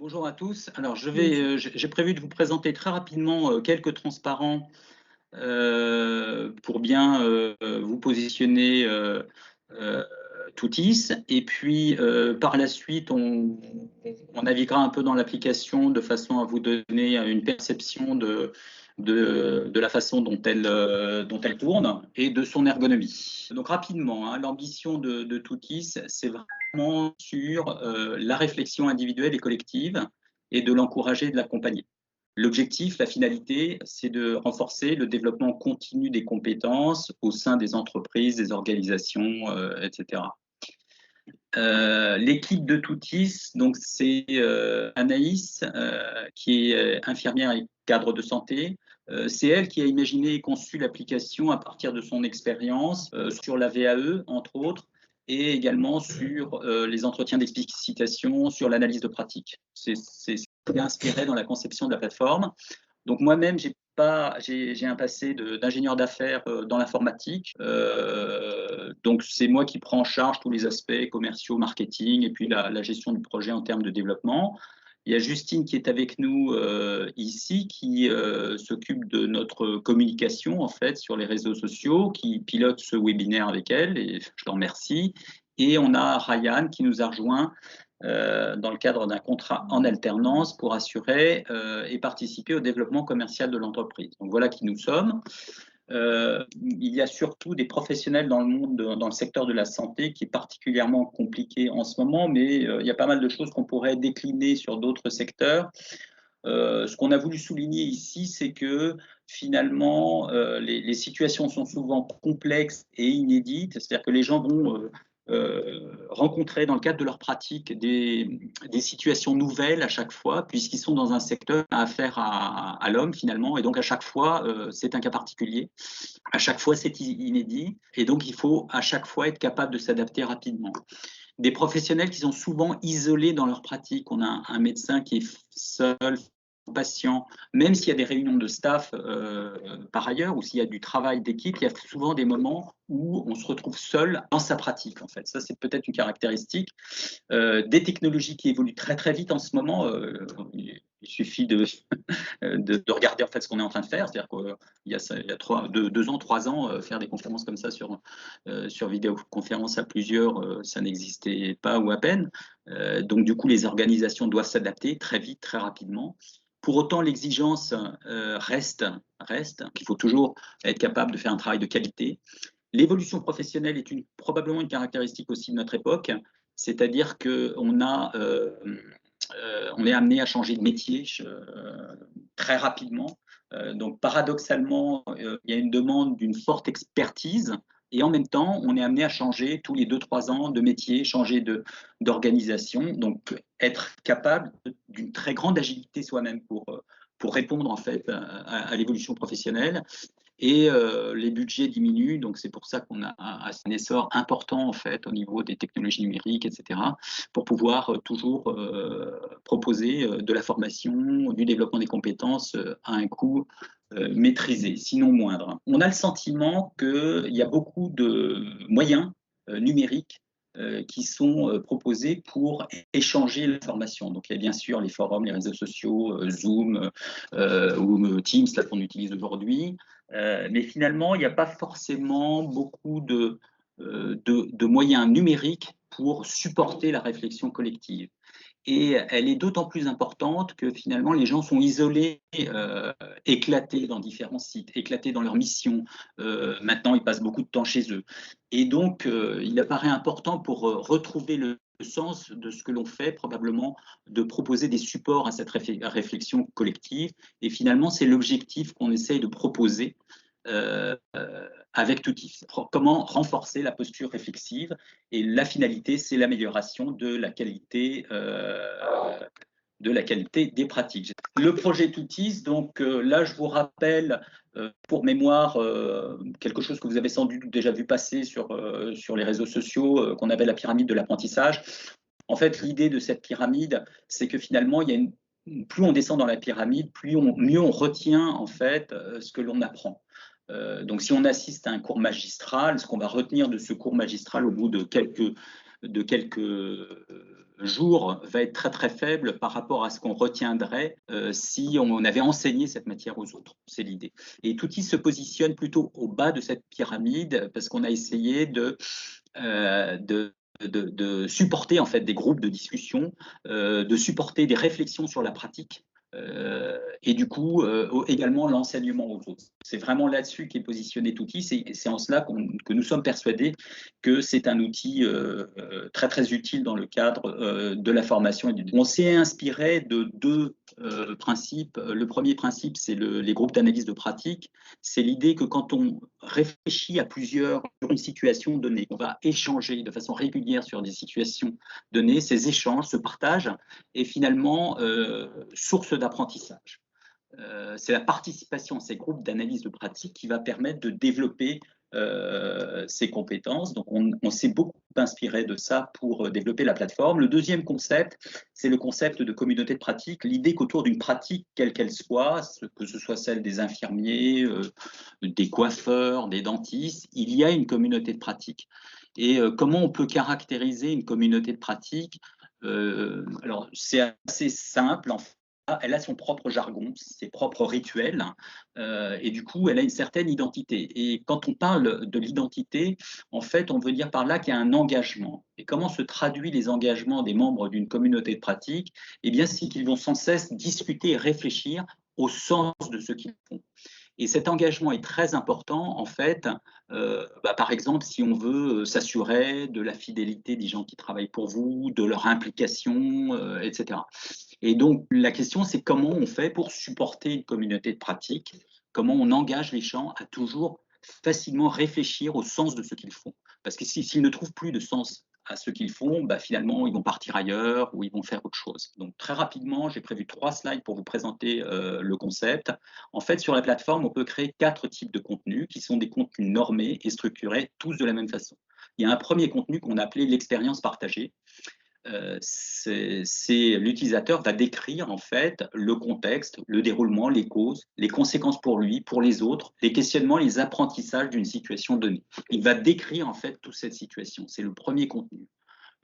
Bonjour à tous. Alors, j'ai prévu de vous présenter très rapidement quelques transparents pour bien vous positionner euh, Toutis. Et puis, par la suite, on naviguera un peu dans l'application de façon à vous donner une perception de la façon dont elle tourne et de son ergonomie. Donc, rapidement, hein, l'ambition de Toutis, c'est vraiment sur la réflexion individuelle et collective et de l'encourager et de l'accompagner. L'objectif, la finalité, c'est de renforcer le développement continu des compétences au sein des entreprises, des organisations, etc. L'équipe de Toutis, donc c'est Anaïs, qui est infirmière et cadre de santé. C'est elle qui a imaginé et conçu l'application à partir de son expérience sur la VAE, entre autres, et également sur les entretiens d'explicitation, sur l'analyse de pratique. C'est inspiré dans la conception de la plateforme. Donc moi-même, j'ai un passé d'ingénieur d'affaires dans l'informatique. Donc c'est moi qui prends en charge tous les aspects commerciaux, marketing et puis la gestion du projet en termes de développement. Il y a Justine qui est avec nous ici, qui s'occupe de notre communication en fait sur les réseaux sociaux, qui pilote ce webinaire avec elle et je l'en remercie. Et on a Ryan qui nous a rejoint dans le cadre d'un contrat en alternance pour assurer et participer au développement commercial de l'entreprise. Donc voilà qui nous sommes. Il y a surtout des professionnels dans le monde, dans le secteur de la santé qui est particulièrement compliqué en ce moment, mais il y a pas mal de choses qu'on pourrait décliner sur d'autres secteurs. Ce qu'on a voulu souligner ici, c'est que finalement, les situations sont souvent complexes et inédites, c'est-à-dire que les gens vont rencontrer dans le cadre de leur pratique des situations nouvelles à chaque fois, puisqu'ils sont dans un secteur à affaire à l'homme finalement, et donc à chaque fois, c'est un cas particulier, à chaque fois, c'est inédit, et donc il faut à chaque fois être capable de s'adapter rapidement. Des professionnels qui sont souvent isolés dans leur pratique. On a un médecin qui est seul, patient, même s'il y a des réunions de staff par ailleurs, ou s'il y a du travail d'équipe, il y a souvent des moments où on se retrouve seul dans sa pratique, en fait. Ça, c'est peut-être une caractéristique. Des technologies qui évoluent très, très vite en ce moment. Il suffit de regarder en fait ce qu'on est en train de faire. C'est-à-dire qu'il y a 2 ans, 3 ans, faire des conférences comme ça sur vidéoconférence à plusieurs, ça n'existait pas ou à peine. Donc du coup, les organisations doivent s'adapter très vite, très rapidement. Pour autant, l'exigence reste. Il faut toujours être capable de faire un travail de qualité. L'évolution professionnelle est probablement une caractéristique aussi de notre époque, c'est-à-dire on est amené à changer de métier très rapidement. Donc paradoxalement, il y a une demande d'une forte expertise et en même temps, on est amené à changer tous les 2-3 ans de métier, changer d'organisation. Donc être capable d'une très grande agilité soi-même pour répondre en fait à l'évolution professionnelle. Et les budgets diminuent, donc c'est pour ça qu'on a un essor important en fait au niveau des technologies numériques, etc., pour pouvoir toujours proposer de la formation, du développement des compétences à un coût maîtrisé, sinon moindre. On a le sentiment qu'il y a beaucoup de moyens numériques qui sont proposés pour échanger l'information. Donc il y a bien sûr les forums, les réseaux sociaux, Zoom ou Teams, là qu'on utilise aujourd'hui. Mais finalement, il n'y a pas forcément beaucoup de moyens numériques pour supporter la réflexion collective. Et elle est d'autant plus importante que finalement, les gens sont isolés, éclatés dans différents sites, éclatés dans leur mission. Maintenant, ils passent beaucoup de temps chez eux. Et donc, il apparaît important pour retrouver le sens de ce que l'on fait, probablement, de proposer des supports à cette réflexion collective. Et finalement, c'est l'objectif qu'on essaye de proposer avec Toutis. Comment renforcer la posture réflexive et la finalité, c'est l'amélioration de la qualité des pratiques. Le projet Toutis, donc là, je vous rappelle pour mémoire quelque chose que vous avez sans doute déjà vu passer sur les réseaux sociaux, qu'on appelle la pyramide de l'apprentissage. En fait, l'idée de cette pyramide, c'est que finalement, plus on descend dans la pyramide, mieux on retient en fait ce que l'on apprend. Donc, si on assiste à un cours magistral, ce qu'on va retenir de ce cours magistral au bout de quelques jour va être très très faible par rapport à ce qu'on retiendrait si on avait enseigné cette matière aux autres. C'est l'idée. Et Toutis se positionne plutôt au bas de cette pyramide parce qu'on a essayé de supporter en fait des groupes de discussion, de supporter des réflexions sur la pratique. Et du coup, également l'enseignement aux autres. C'est vraiment là-dessus qu'est positionné Toutis, et c'est en cela que nous sommes persuadés que c'est un outil très très utile dans le cadre de la formation. On s'est inspiré de deux principes. Le premier principe, c'est les groupes d'analyse de pratique. C'est l'idée que quand on réfléchit à plusieurs sur une situation donnée, on va échanger de façon régulière sur des situations données, ces échanges, ce partage est finalement source d'apprentissage. C'est la participation à ces groupes d'analyse de pratique qui va permettre de développer ces compétences. Donc, on s'est beaucoup inspiré de ça pour développer la plateforme. Le deuxième concept, c'est le concept de communauté de pratique. L'idée qu'autour d'une pratique, quelle qu'elle soit, que ce soit celle des infirmiers, des coiffeurs, des dentistes, il y a une communauté de pratique. Et comment on peut caractériser une communauté de pratique? Alors, c'est assez simple en fait. Elle a son propre jargon, ses propres rituels, et du coup, elle a une certaine identité. Et quand on parle de l'identité, en fait, on veut dire par là qu'il y a un engagement. Et comment se traduisent les engagements des membres d'une communauté de pratique? Eh bien, c'est qu'ils vont sans cesse discuter et réfléchir au sens de ce qu'ils font. Et cet engagement est très important, en fait. Par exemple, si on veut s'assurer de la fidélité des gens qui travaillent pour vous, de leur implication, etc. Et donc, la question, c'est comment on fait pour supporter une communauté de pratique, comment on engage les gens à toujours facilement réfléchir au sens de ce qu'ils font. Parce que s'ils ne trouvent plus de sens à ce qu'ils font, finalement, ils vont partir ailleurs ou ils vont faire autre chose. Donc, très rapidement, j'ai prévu 3 slides pour vous présenter le concept. En fait, sur la plateforme, on peut créer 4 types de contenus qui sont des contenus normés et structurés, tous de la même façon. Il y a un premier contenu qu'on a appelé l'expérience partagée. L'utilisateur va décrire en fait le contexte, le déroulement, les causes, les conséquences pour lui, pour les autres, les questionnements, les apprentissages d'une situation donnée. Il va décrire en fait toute cette situation. C'est le premier contenu.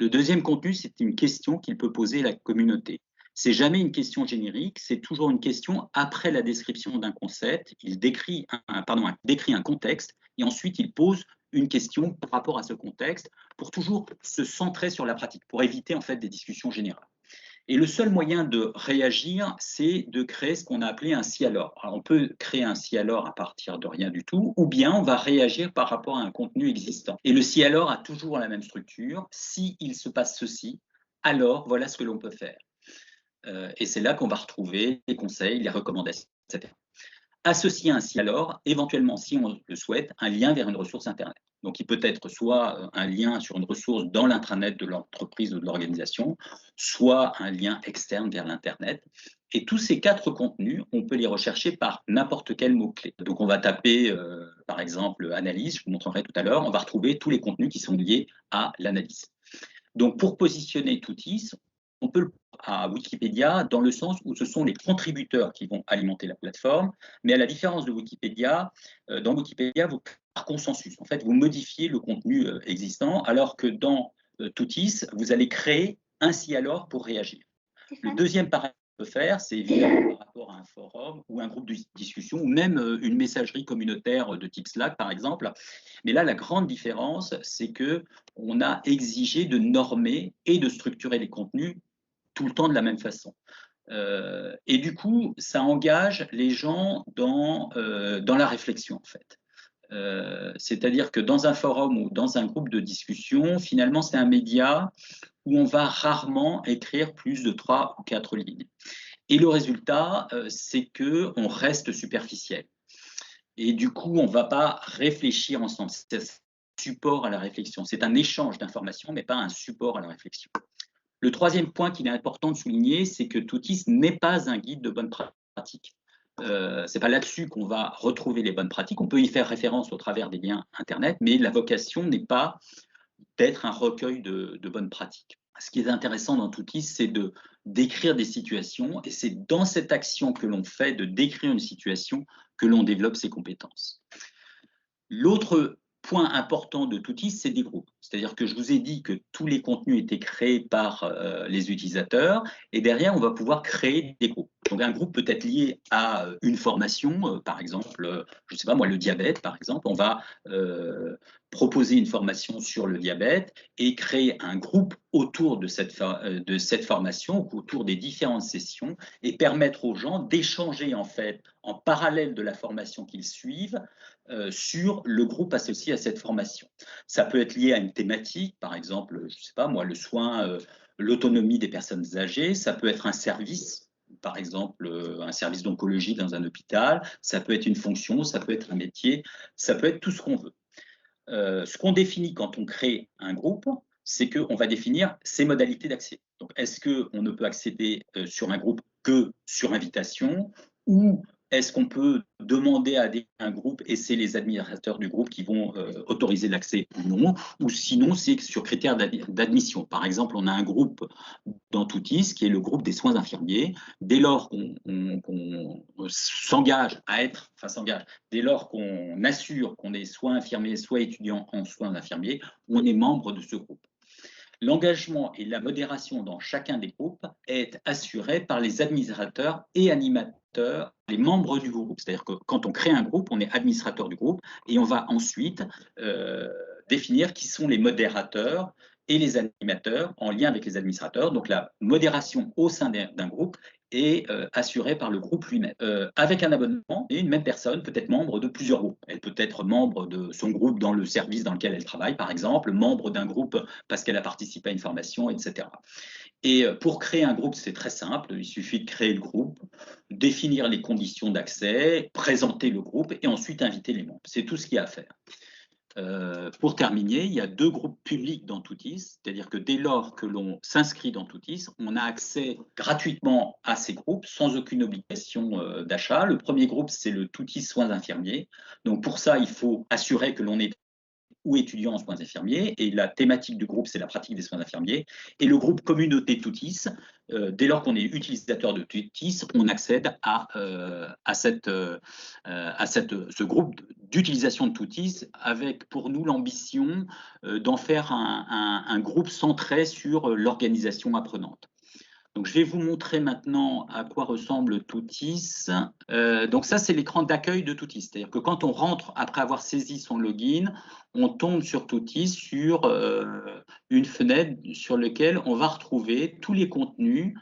Le deuxième contenu, c'est une question qu'il peut poser à la communauté. C'est jamais une question générique, c'est toujours une question après la description d'un concept. Il décrit un contexte et ensuite il pose une question par rapport à ce contexte pour toujours se centrer sur la pratique, pour éviter en fait des discussions générales. Et le seul moyen de réagir, c'est de créer ce qu'on a appelé un si alors. Alors, on peut créer un si alors à partir de rien du tout, ou bien on va réagir par rapport à un contenu existant. Et le si alors a toujours la même structure. Si il se passe ceci, alors voilà ce que l'on peut faire. Et c'est là qu'on va retrouver les conseils, les recommandations, etc. Associer un si alors, éventuellement, si on le souhaite, un lien vers une ressource Internet. Donc, il peut être soit un lien sur une ressource dans l'intranet de l'entreprise ou de l'organisation, soit un lien externe vers l'Internet. Et tous ces 4 contenus, on peut les rechercher par n'importe quel mot-clé. Donc, on va taper, par exemple, analyse, je vous montrerai tout à l'heure, on va retrouver tous les contenus qui sont liés à l'analyse. Donc, pour positionner Toutis, on peut le à Wikipédia dans le sens où ce sont les contributeurs qui vont alimenter la plateforme, mais à la différence de Wikipédia, dans Wikipédia, vous par consensus. En fait, vous modifiez le contenu existant, alors que dans Toutis, vous allez créer un si alors pour réagir. Le deuxième paramètre qu'on peut faire, c'est évidemment par rapport à un forum ou un groupe de discussion ou même une messagerie communautaire de type Slack, par exemple. Mais là, la grande différence, c'est que on a exigé de normer et de structurer les contenus tout le temps de la même façon. Et du coup, ça engage les gens dans la réflexion, en fait. C'est-à-dire que dans un forum ou dans un groupe de discussion, finalement, c'est un média où on va rarement écrire plus de 3 ou 4 lignes. Et le résultat, c'est qu'on reste superficiel. Et du coup, on ne va pas réfléchir ensemble. C'est un support à la réflexion. C'est un échange d'informations, mais pas un support à la réflexion. Le troisième point qu'il est important de souligner, c'est que Toutis n'est pas un guide de bonnes pratiques. Ce n'est pas là-dessus qu'on va retrouver les bonnes pratiques. On peut y faire référence au travers des liens Internet, mais la vocation n'est pas d'être un recueil de bonnes pratiques. Ce qui est intéressant dans Toutis, c'est de décrire des situations, et c'est dans cette action que l'on fait de décrire une situation que l'on développe ses compétences. L'autre point important de Toutis, c'est des groupes. C'est-à-dire que je vous ai dit que tous les contenus étaient créés par les utilisateurs et derrière, on va pouvoir créer des groupes. Donc un groupe peut être lié à une formation, par exemple, je ne sais pas moi, le diabète, par exemple. On va proposer une formation sur le diabète et créer un groupe autour de cette formation, autour des différentes sessions et permettre aux gens d'échanger en fait en parallèle de la formation qu'ils suivent sur le groupe associé à cette formation. Ça peut être lié à une thématique, par exemple, je ne sais pas moi, le soin, l'autonomie des personnes âgées, ça peut être un service, par exemple un service d'oncologie dans un hôpital, ça peut être une fonction, ça peut être un métier, ça peut être tout ce qu'on veut. Ce qu'on définit quand on crée un groupe, c'est qu'on va définir ses modalités d'accès. Donc, est-ce qu'on ne peut accéder sur un groupe que sur invitation ou est-ce qu'on peut demander à un groupe et c'est les administrateurs du groupe qui vont autoriser l'accès ou non, ou sinon c'est sur critères d'admission. Par exemple, on a un groupe dans Toutis qui est le groupe des soins infirmiers. Dès lors qu'on s'engage à être, enfin s'engage, dès lors qu'on assure qu'on est soit infirmier, soit étudiant en soins infirmiers, on est membre de ce groupe. L'engagement et la modération dans chacun des groupes est assuré par les administrateurs et animateurs, les membres du groupe. C'est-à-dire que quand on crée un groupe, on est administrateur du groupe et on va ensuite définir qui sont les modérateurs et les animateurs en lien avec les administrateurs. Donc la modération au sein d'un groupe est assurée par le groupe lui-même. Avec un abonnement, et une même personne peut être membre de plusieurs groupes. Elle peut être membre de son groupe dans le service dans lequel elle travaille, par exemple, membre d'un groupe parce qu'elle a participé à une formation, etc. Et pour créer un groupe, c'est très simple. Il suffit de créer le groupe, définir les conditions d'accès, présenter le groupe et ensuite inviter les membres. C'est tout ce qu'il y a à faire. Pour terminer, il y a 2 groupes publics dans Toutis, c'est-à-dire que dès lors que l'on s'inscrit dans Toutis, on a accès gratuitement à ces groupes sans aucune obligation d'achat. Le premier groupe, c'est le Toutis Soins Infirmiers. Donc pour ça, il faut assurer que l'on est ou étudiants en soins infirmiers, et la thématique du groupe, c'est la pratique des soins infirmiers. Et le groupe communauté Toutis, dès lors qu'on est utilisateur de Toutis, on accède à ce groupe d'utilisation de Toutis, avec pour nous l'ambition d'en faire un groupe centré sur l'organisation apprenante. Donc, je vais vous montrer maintenant à quoi ressemble Toutis. Donc ça, c'est l'écran d'accueil de Toutis. C'est-à-dire que quand on rentre, après avoir saisi son login, on tombe sur Toutis, sur une fenêtre sur laquelle on va retrouver tous les contenus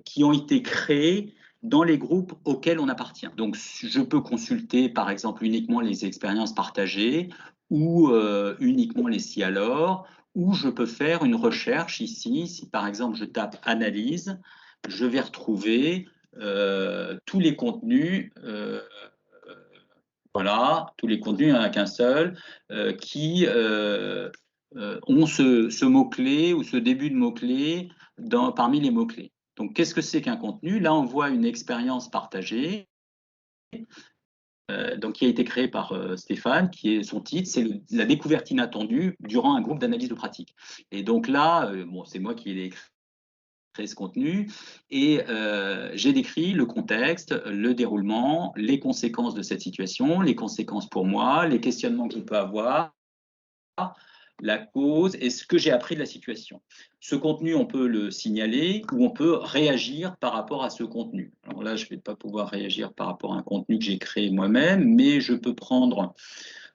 qui ont été créés dans les groupes auxquels on appartient. Donc, je peux consulter, par exemple, uniquement les expériences partagées ou uniquement les si alors, ou je peux faire une recherche ici. Si par exemple je tape analyse, je vais retrouver tous les contenus, voilà, tous les contenus, il n'y en a qu'un seul, qui ont ce mot-clé ou ce début de mot-clé parmi les mots-clés. Donc qu'est-ce que c'est qu'un contenu? Là, on voit une expérience partagée. Donc, qui a été créé par Stéphane, qui est son titre, c'est la découverte inattendue durant un groupe d'analyse de pratique. Et donc là, bon, c'est moi qui ai créé ce contenu et j'ai décrit le contexte, le déroulement, les conséquences de cette situation, les conséquences pour moi, les questionnements qu'il peut avoir, la cause et ce que j'ai appris de la situation. Ce contenu, on peut le signaler ou on peut réagir par rapport à ce contenu. Alors là, je ne vais pas pouvoir réagir par rapport à un contenu que j'ai créé moi-même, mais je peux prendre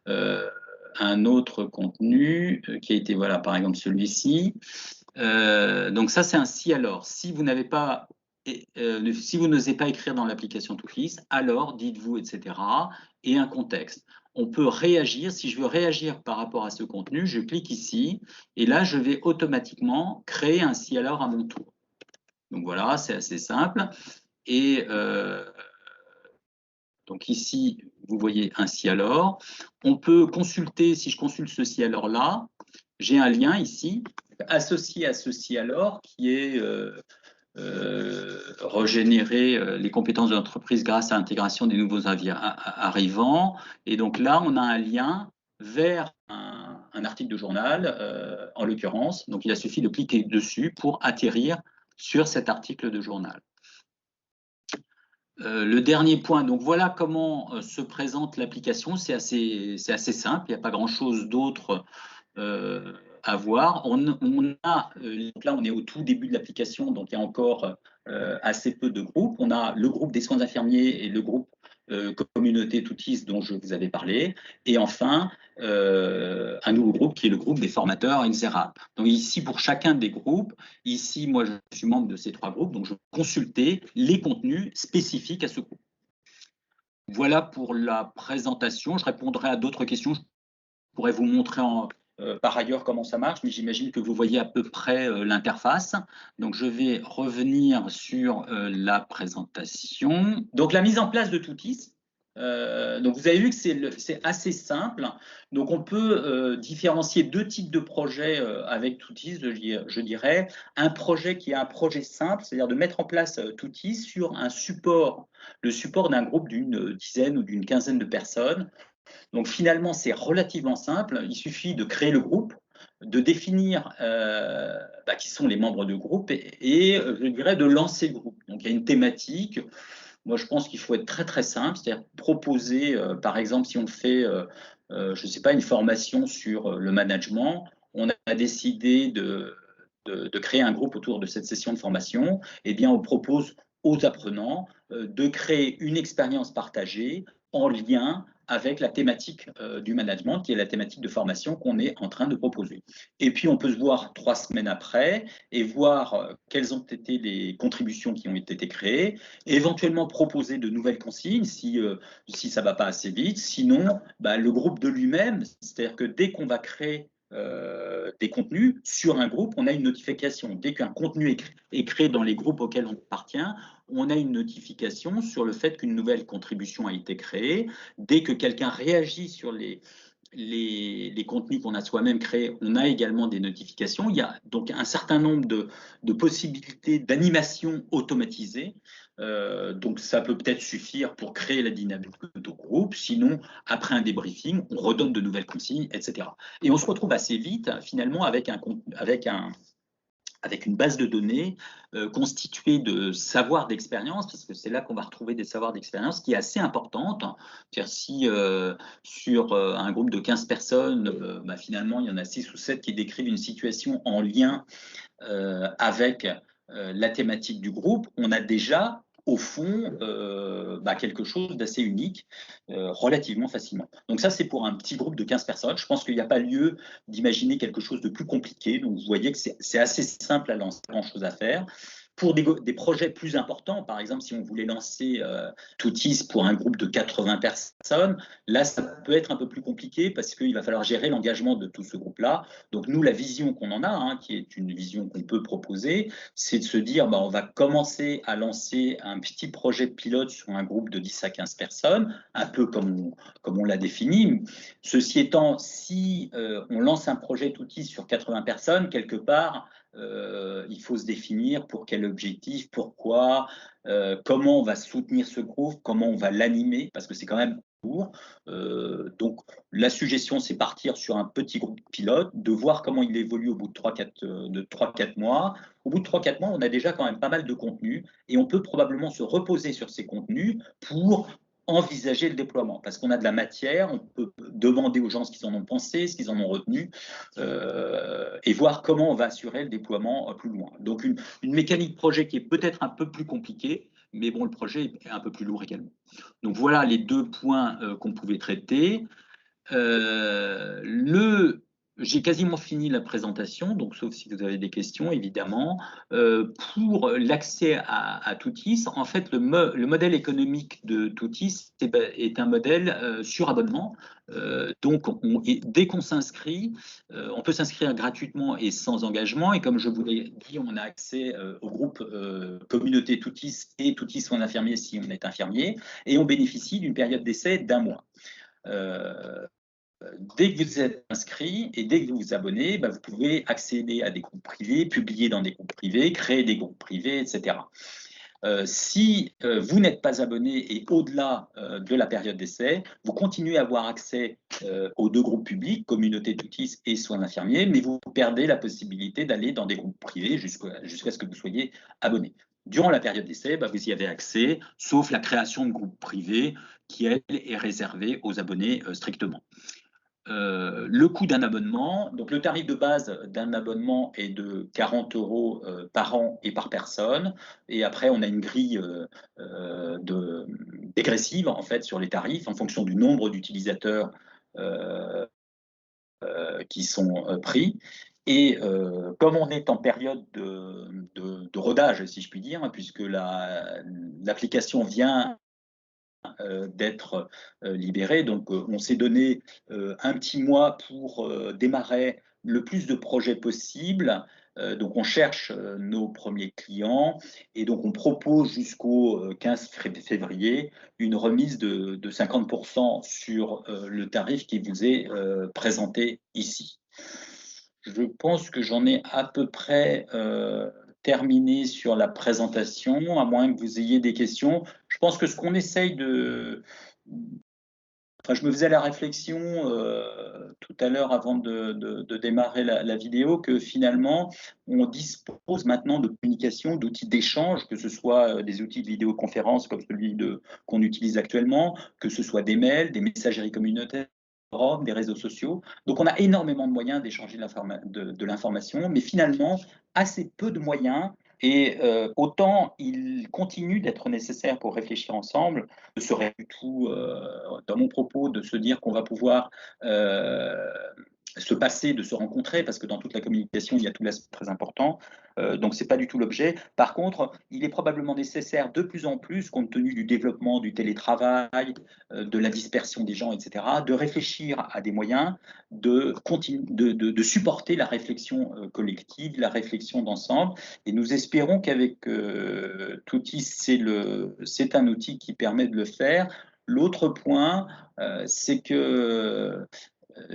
un autre contenu qui a été, voilà, par exemple celui-ci. Donc ça, c'est un si alors. Si vous n'avez pas si vous n'osez pas écrire dans l'application Toutis, alors dites-vous, etc. Et un contexte. On peut réagir. Si je veux réagir par rapport à ce contenu, je clique ici et là, je vais automatiquement créer un si alors à mon tour. Donc voilà, c'est assez simple. Et donc ici, vous voyez un si alors. On peut consulter, si je consulte ce si alors là, j'ai un lien ici associé à ce si alors qui est régénérer les compétences de l'entreprise grâce à l'intégration des nouveaux arrivants. Et donc là, on a un lien vers un article de journal, en l'occurrence. Donc, il a suffi de cliquer dessus pour atterrir sur cet article de journal. Le dernier point, donc voilà comment se présente l'application. C'est assez simple, il n'y a pas grand-chose d'autre à voir. Là, on est au tout début de l'application, donc il y a encore assez peu de groupes. On a le groupe des soins infirmiers et le groupe communauté Toutis dont je vous avais parlé. Et enfin, un nouveau groupe qui est le groupe des formateurs, etc. Donc ici, pour chacun des groupes, ici, moi, je suis membre de ces 3 groupes, donc je vais consulter les contenus spécifiques à ce groupe. Voilà pour la présentation. Je répondrai à d'autres questions. Je pourrais vous montrer par ailleurs comment ça marche, mais j'imagine que vous voyez à peu près l'interface. Donc, je vais revenir sur la présentation. Donc, la mise en place de Toutis. Donc, vous avez vu que c'est assez simple. Donc, on peut différencier 2 types de projets avec Toutis, je dirais. Un projet qui est un projet simple, c'est-à-dire de mettre en place Toutis sur un support, le support d'un groupe d'une dizaine ou d'une quinzaine de personnes. Donc finalement, c'est relativement simple. Il suffit de créer le groupe, de définir qui sont les membres du groupe et je dirais de lancer le groupe. Donc il y a une thématique. Moi, je pense qu'il faut être très très simple, c'est-à-dire proposer, par exemple, si on fait, je ne sais pas, une formation sur le management, on a décidé de créer un groupe autour de cette session de formation. Eh bien, on propose aux apprenants de créer une expérience partagée en lien avec la thématique du management, qui est la thématique de formation qu'on est en train de proposer. Et puis, on peut se voir 3 semaines après et voir quelles ont été les contributions qui ont été créées, et éventuellement proposer de nouvelles consignes si ça ne va pas assez vite. Sinon, le groupe de lui-même, c'est-à-dire que dès qu'on va créer des contenus sur un groupe, on a une notification. Dès qu'un contenu est créé dans les groupes auxquels on appartient, on a une notification sur le fait qu'une nouvelle contribution a été créée. Dès que quelqu'un réagit sur les contenus qu'on a soi-même créés, on a également des notifications. Il y a donc un certain nombre de possibilités d'animation automatisée. Donc ça peut peut-être suffire pour créer la dynamique de groupe. Sinon, après un débriefing, on redonne de nouvelles consignes, etc. Et on se retrouve assez vite, finalement, avec une base de données constituée de savoirs d'expérience, parce que c'est là qu'on va retrouver des savoirs d'expérience, qui est assez importante. C'est-à-dire si sur un groupe de 15 personnes, finalement, il y en a 6 ou 7 qui décrivent une situation en lien avec la thématique du groupe, on a déjà au fond quelque chose d'assez unique relativement facilement. Donc ça, c'est pour un petit groupe de 15 personnes. Je pense qu'il n'y a pas lieu d'imaginer quelque chose de plus compliqué. Donc vous voyez que c'est assez simple à lancer, pas grand-chose à faire. Pour des projets plus importants, par exemple, si on voulait lancer Toutis pour un groupe de 80 personnes, là, ça peut être un peu plus compliqué parce qu'il va falloir gérer l'engagement de tout ce groupe-là. Donc nous, la vision qu'on en a, qui est une vision qu'on peut proposer, c'est de se dire, on va commencer à lancer un petit projet pilote sur un groupe de 10 à 15 personnes, un peu comme on l'a défini. Ceci étant, si on lance un projet Toutis sur 80 personnes, quelque part, il faut se définir pour quel objectif, pourquoi, comment on va soutenir ce groupe, comment on va l'animer, parce que c'est quand même court. Donc, la suggestion, c'est partir sur un petit groupe pilote, de voir comment il évolue au bout de 3-4 mois. Au bout de 3-4 mois, on a déjà quand même pas mal de contenu et on peut probablement se reposer sur ces contenus pour envisager le déploiement, parce qu'on a de la matière, on peut demander aux gens ce qu'ils en ont pensé, ce qu'ils en ont retenu, et voir comment on va assurer le déploiement plus loin. Donc une mécanique projet qui est peut-être un peu plus compliquée, mais bon, le projet est un peu plus lourd également. Donc voilà les 2 points qu'on pouvait traiter. J'ai quasiment fini la présentation, donc sauf si vous avez des questions, évidemment. Pour l'accès à Toutis, en fait, le modèle économique de Toutis est un modèle sur abonnement. Donc, dès qu'on s'inscrit, on peut s'inscrire gratuitement et sans engagement. Et comme je vous l'ai dit, on a accès au groupe communauté Toutis et Toutis soins infirmiers si on est infirmier. Et on bénéficie d'une période d'essai d'1 mois. Dès que vous êtes inscrit et dès que vous vous abonnez, vous pouvez accéder à des groupes privés, publier dans des groupes privés, créer des groupes privés, etc. Si vous n'êtes pas abonné et au-delà de la période d'essai, vous continuez à avoir accès aux 2 groupes publics, communauté Toutis et soins infirmiers, mais vous perdez la possibilité d'aller dans des groupes privés jusqu'à ce que vous soyez abonné. Durant la période d'essai, vous y avez accès, sauf la création de groupes privés qui, elle, est réservée aux abonnés strictement. Le coût d'un abonnement, donc le tarif de base d'un abonnement est de 40 € par an et par personne, et après on a une grille dégressive en fait sur les tarifs en fonction du nombre d'utilisateurs qui sont pris. Et comme on est en période de rodage, si je puis dire, puisque l'application vient d'être libérée, donc on s'est donné un petit mois pour démarrer le plus de projets possible. Donc on cherche nos premiers clients et donc on propose jusqu'au 15 février une remise de 50% sur le tarif qui vous est présenté ici. Je pense que j'en ai à peu près terminé sur la présentation, à moins que vous ayez des questions. Je pense que ce qu'on essaye de... Enfin, je me faisais la réflexion tout à l'heure avant de démarrer la vidéo que finalement, on dispose maintenant de communication, d'outils d'échange, que ce soit des outils de vidéoconférence comme celui qu'on utilise actuellement, que ce soit des mails, des messageries communautaires, des réseaux sociaux. Donc, on a énormément de moyens d'échanger de l'information, mais finalement, assez peu de moyens. Et autant il continue d'être nécessaire pour réfléchir ensemble, ce serait du tout dans mon propos de se dire qu'on va pouvoir se passer de se rencontrer, parce que dans toute la communication, il y a tout l'aspect très important. Donc, ce n'est pas du tout l'objet. Par contre, il est probablement nécessaire de plus en plus, compte tenu du développement du télétravail, de la dispersion des gens, etc., de réfléchir à des moyens de supporter la réflexion collective, la réflexion d'ensemble. Et nous espérons qu'avec Toutis, c'est un outil qui permet de le faire. L'autre point, c'est que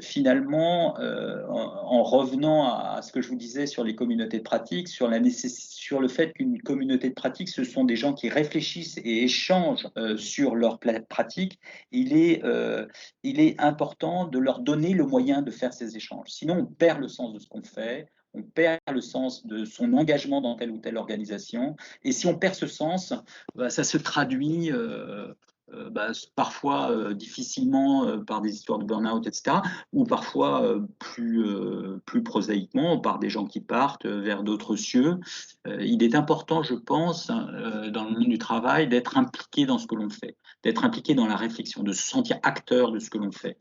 finalement, en revenant à ce que je vous disais sur les communautés de pratique, sur le fait qu'une communauté de pratique, ce sont des gens qui réfléchissent et échangent sur leur pratique, il est important de leur donner le moyen de faire ces échanges. Sinon, on perd le sens de ce qu'on fait, on perd le sens de son engagement dans telle ou telle organisation. Et si on perd ce sens, ça se traduit parfois difficilement par des histoires de burn-out, etc., ou parfois plus prosaïquement par des gens qui partent vers d'autres cieux. Il est important, je pense, dans le monde du travail, d'être impliqué dans ce que l'on fait, d'être impliqué dans la réflexion, de se sentir acteur de ce que l'on fait.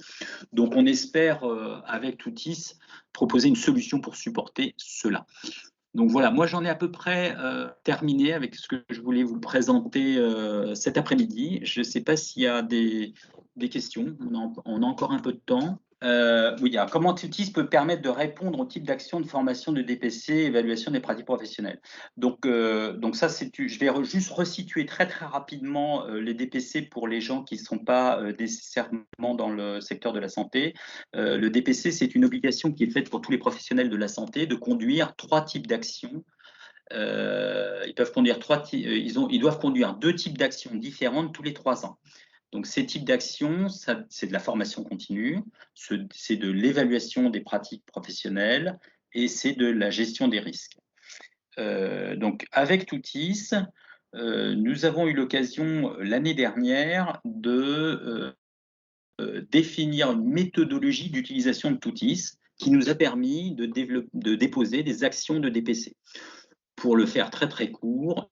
Donc on espère, avec Toutis, proposer une solution pour supporter cela. Donc voilà, moi j'en ai à peu près terminé avec ce que je voulais vous présenter cet après-midi. Je ne sais pas s'il y a des questions, on a encore un peu de temps. Oui, alors, comment Toutis peut permettre de répondre au type d'action de formation de DPC, évaluation des pratiques professionnelles. Donc ça, je vais juste resituer très rapidement les DPC pour les gens qui ne sont pas nécessairement dans le secteur de la santé. Le DPC, c'est une obligation qui est faite pour tous les professionnels de la santé de conduire 3 types d'actions. Ils doivent conduire 2 types d'actions différentes tous les 3 ans. Donc, ces types d'actions, c'est de la formation continue, c'est de l'évaluation des pratiques professionnelles et c'est de la gestion des risques. Donc, avec Toutis, nous avons eu l'occasion l'année dernière de définir une méthodologie d'utilisation de Toutis qui nous a permis de déposer des actions de DPC. Pour le faire très court,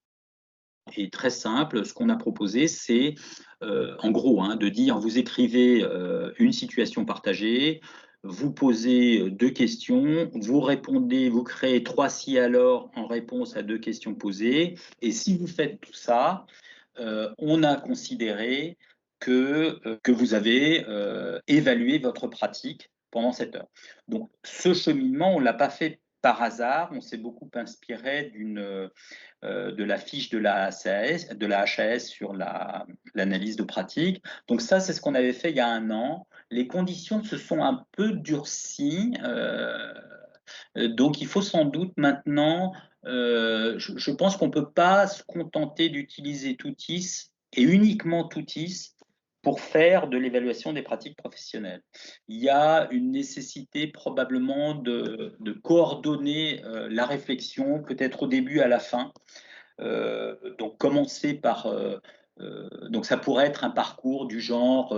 et très simple, ce qu'on a proposé, c'est en gros de dire vous écrivez une situation partagée, vous posez 2 questions, vous répondez, vous créez 3 si alors en réponse à 2 questions posées, et si vous faites tout ça, on a considéré que vous avez évalué votre pratique pendant cette heure. Donc ce cheminement, on ne l'a pas fait par hasard, on s'est beaucoup inspiré de la fiche de la HAS sur l'analyse de pratique. Donc ça, c'est ce qu'on avait fait il y a 1 an. Les conditions se sont un peu durcies. Donc il faut sans doute maintenant, je pense qu'on ne peut pas se contenter d'utiliser Toutis et uniquement Toutis pour faire de l'évaluation des pratiques professionnelles. Il y a une nécessité probablement de coordonner la réflexion, peut-être au début, à la fin, Donc commencer par donc ça pourrait être un parcours du genre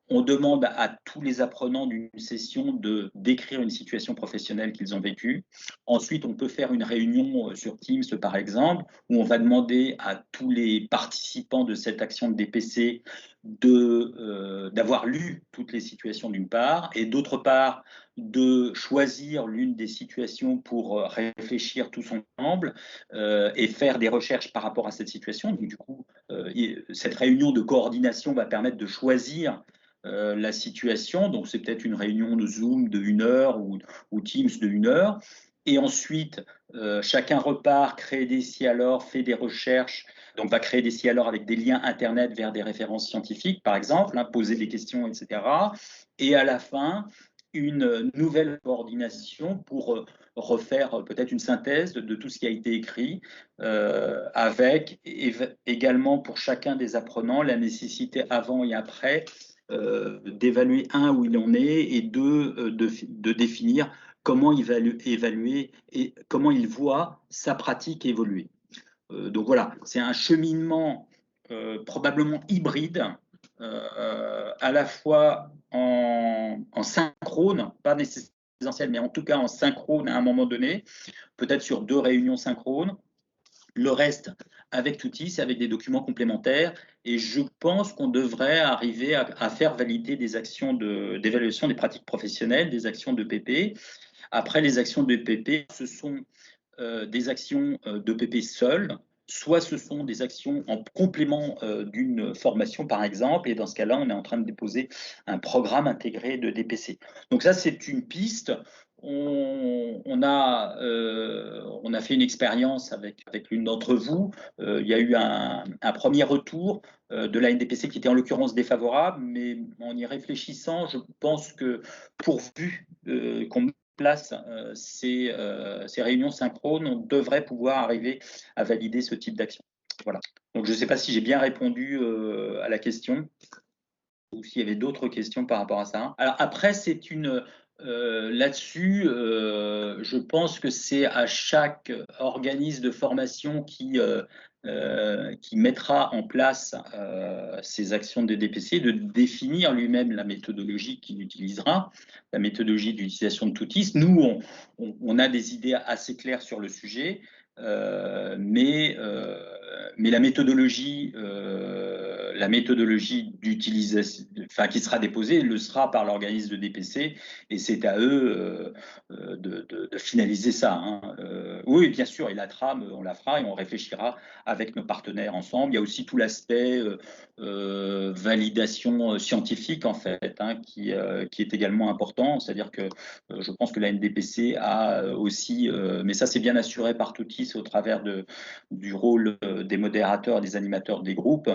on demande à tous les apprenants d'une session de décrire une situation professionnelle qu'ils ont vécue. Ensuite, on peut faire une réunion sur Teams, par exemple, où on va demander à tous les participants de cette action de DPC d'avoir lu toutes les situations d'une part, et d'autre part, de choisir l'une des situations pour réfléchir tous ensemble et faire des recherches par rapport à cette situation. Donc, du coup, cette réunion de coordination va permettre de choisir la situation. Donc, c'est peut-être une réunion de Zoom de 1 heure ou Teams de 1 heure. Et ensuite, chacun repart, crée des si-alors, fait des recherches. Donc, va créer des si-alors avec des liens Internet vers des références scientifiques, par exemple, hein, poser des questions, etc. Et à la fin, une nouvelle coordination pour refaire peut-être une synthèse de tout ce qui a été écrit, avec également pour chacun des apprenants la nécessité avant et après d'évaluer, un, où il en est, et deux, de définir comment évaluer et comment il voit sa pratique évoluer. Donc voilà, c'est un cheminement probablement hybride, à la fois en synchrone, pas nécessairement mais en tout cas en synchrone à un moment donné, peut-être sur 2 réunions synchrones, le reste avec Toutis, avec des documents complémentaires. Et je pense qu'on devrait arriver à faire valider des actions d'évaluation des pratiques professionnelles, des actions de PP. Après, les actions de PP, ce sont des actions de PP seules, soit ce sont des actions en complément d'une formation, par exemple, et dans ce cas-là, on est en train de déposer un programme intégré de DPC. Donc ça, c'est une piste. On a fait une expérience avec l'une d'entre vous. Il y a eu un premier retour de la NDPC qui était en l'occurrence défavorable, mais en y réfléchissant, je pense que pourvu qu'on place ces réunions synchrones, on devrait pouvoir arriver à valider ce type d'action. Voilà. Donc, je ne sais pas si j'ai bien répondu à la question ou s'il y avait d'autres questions par rapport à ça. Alors après, c'est une là-dessus, je pense que c'est à chaque organisme de formation qui mettra en place ces actions de DPC, de définir lui-même la méthodologie qu'il utilisera, la méthodologie d'utilisation de Toutis. Nous, on a des idées assez claires sur le sujet, mais la méthodologie d'utilisation, enfin, qui sera déposée, le sera par l'organisme de DPC, et c'est à eux de finaliser ça. Hein. Oui, bien sûr, et la trame, on la fera et on réfléchira avec nos partenaires ensemble. Il y a aussi tout l'aspect validation scientifique, en fait, hein, qui est également important. C'est-à-dire que je pense que la NDPC a aussi, mais ça c'est bien assuré par Toutis au travers du rôle des modérateurs et des animateurs des groupes.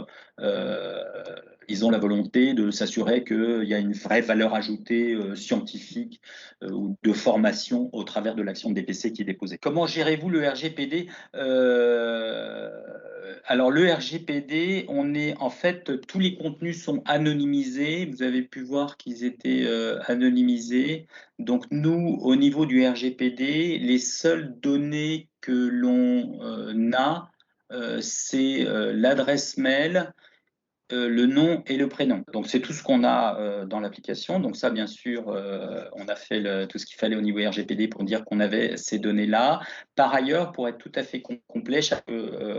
Ils ont la volonté de s'assurer qu'il y a une vraie valeur ajoutée scientifique ou de formation au travers de l'action de DPC qui est déposée. Comment gérez-vous le RGPD? Alors le RGPD, en fait, tous les contenus sont anonymisés. Vous avez pu voir qu'ils étaient anonymisés. Donc nous, au niveau du RGPD, les seules données que l'on a, c'est l'adresse mail, le nom et le prénom. Donc c'est tout ce qu'on a dans l'application. Donc ça, bien sûr, on a fait tout ce qu'il fallait au niveau RGPD pour dire qu'on avait ces données-là. Par ailleurs, pour être tout à fait complet,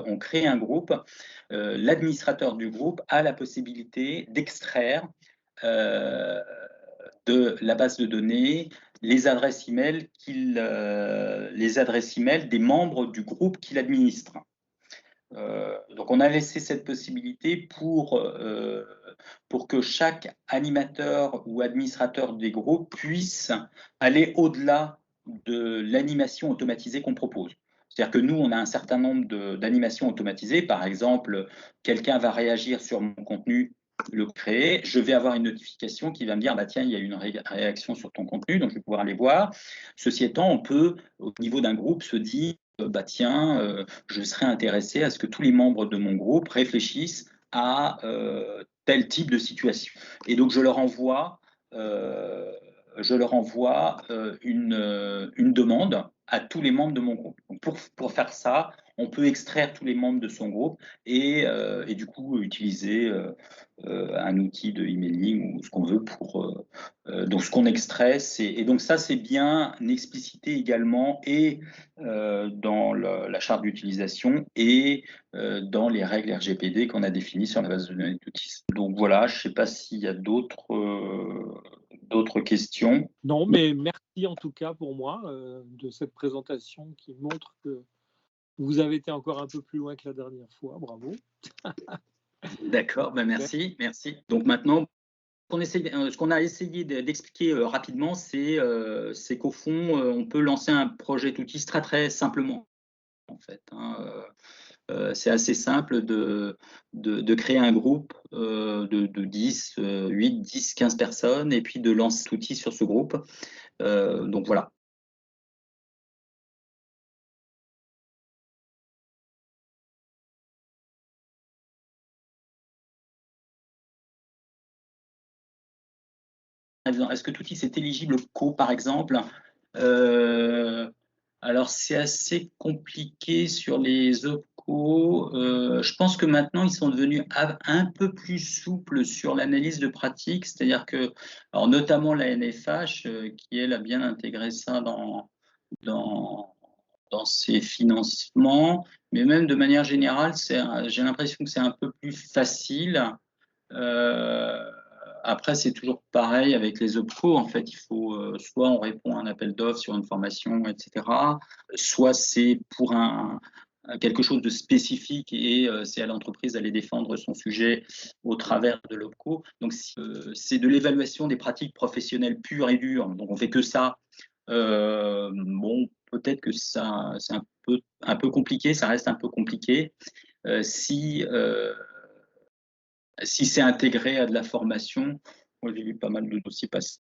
on crée un groupe. L'administrateur du groupe a la possibilité d'extraire de la base de données les adresses email des membres du groupe qu'il administre. Donc on a laissé cette possibilité pour que chaque animateur ou administrateur des groupes puisse aller au-delà de l'animation automatisée qu'on propose. C'est-à-dire que nous, on a un certain nombre d'animations automatisées. Par exemple, quelqu'un va réagir sur mon contenu, le créer, je vais avoir une notification qui va me dire bah tiens, il y a une réaction sur ton contenu, donc je vais pouvoir aller voir. Ceci étant, on peut, au niveau d'un groupe, se dire bah tiens, je serais intéressé à ce que tous les membres de mon groupe réfléchissent à tel type de situation. Et donc je leur envoie une demande à tous les membres de mon groupe. Donc pour faire ça, on peut extraire tous les membres de son groupe et du coup utiliser un outil de emailing ou ce qu'on veut pour donc ce qu'on extrait. Et donc ça, c'est bien explicité également et dans la charte d'utilisation et dans les règles RGPD qu'on a définies sur la base de données d'outils. Donc voilà, je ne sais pas s'il y a d'autres questions. Non, mais merci en tout cas pour moi de cette présentation qui montre que vous avez été encore un peu plus loin que la dernière fois. Bravo. D'accord, ben merci. Donc maintenant, ce qu'on a essayé d'expliquer rapidement, c'est qu'au fond, on peut lancer un projet d'outils très très simplement. En fait, hein. C'est assez simple de créer un groupe de 10, 8, 10, 15 personnes et puis de lancer l'outil sur ce groupe. Donc voilà. Est-ce que l'outil c'est éligible au co, par exemple? Alors, c'est assez compliqué sur les OPCO. Je pense que maintenant, ils sont devenus un peu plus souples sur l'analyse de pratique. C'est-à-dire que, alors notamment la NFH, qui elle a bien intégré ça dans ses financements, mais même de manière générale, j'ai l'impression que c'est un peu plus facile. Après, c'est toujours pareil avec les OPCO. En fait, il faut soit on répond à un appel d'offres sur une formation, etc. Soit c'est pour quelque chose de spécifique et c'est à l'entreprise d'aller défendre son sujet au travers de l'OPCO. Donc, c'est de l'évaluation des pratiques professionnelles pures et dures. Donc, on fait que ça. Bon, peut-être que ça, c'est un peu compliqué. Ça reste un peu compliqué. Si c'est intégré à de la formation, moi j'ai vu pas mal de dossiers passer.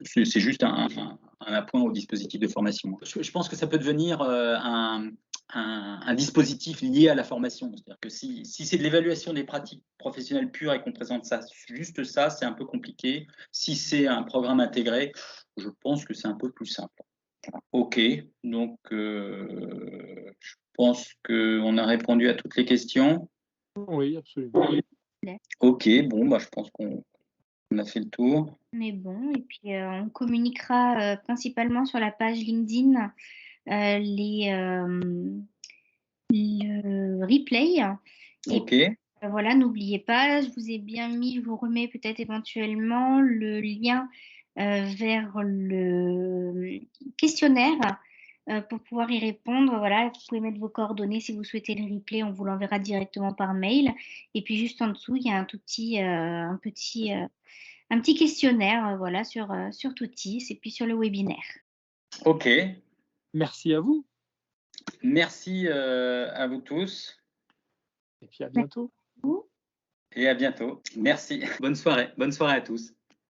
C'est juste un appoint au dispositif de formation. Je pense que ça peut devenir un dispositif lié à la formation. C'est-à-dire que si c'est de l'évaluation des pratiques professionnelles pures et qu'on présente ça, juste ça, c'est un peu compliqué. Si c'est un programme intégré, je pense que c'est un peu plus simple. Ok, donc je pense qu'on a répondu à toutes les questions. Oui, absolument. Ok, bon, bah, je pense qu'on a fait le tour. On est bon. Et puis, on communiquera principalement sur la page LinkedIn le replay. Et Ok, puis, voilà, n'oubliez pas, je vous ai bien mis, je vous remets peut-être éventuellement le lien vers le questionnaire pour pouvoir y répondre. Voilà, vous pouvez mettre vos coordonnées si vous souhaitez le replay, on vous l'enverra directement par mail. Et puis juste en dessous, il y a un petit questionnaire voilà, sur Toutis et puis sur le webinaire. ok. Merci à vous. Merci à vous tous. Et puis à bientôt. Et à bientôt. Merci. Bonne soirée. Bonne soirée à tous.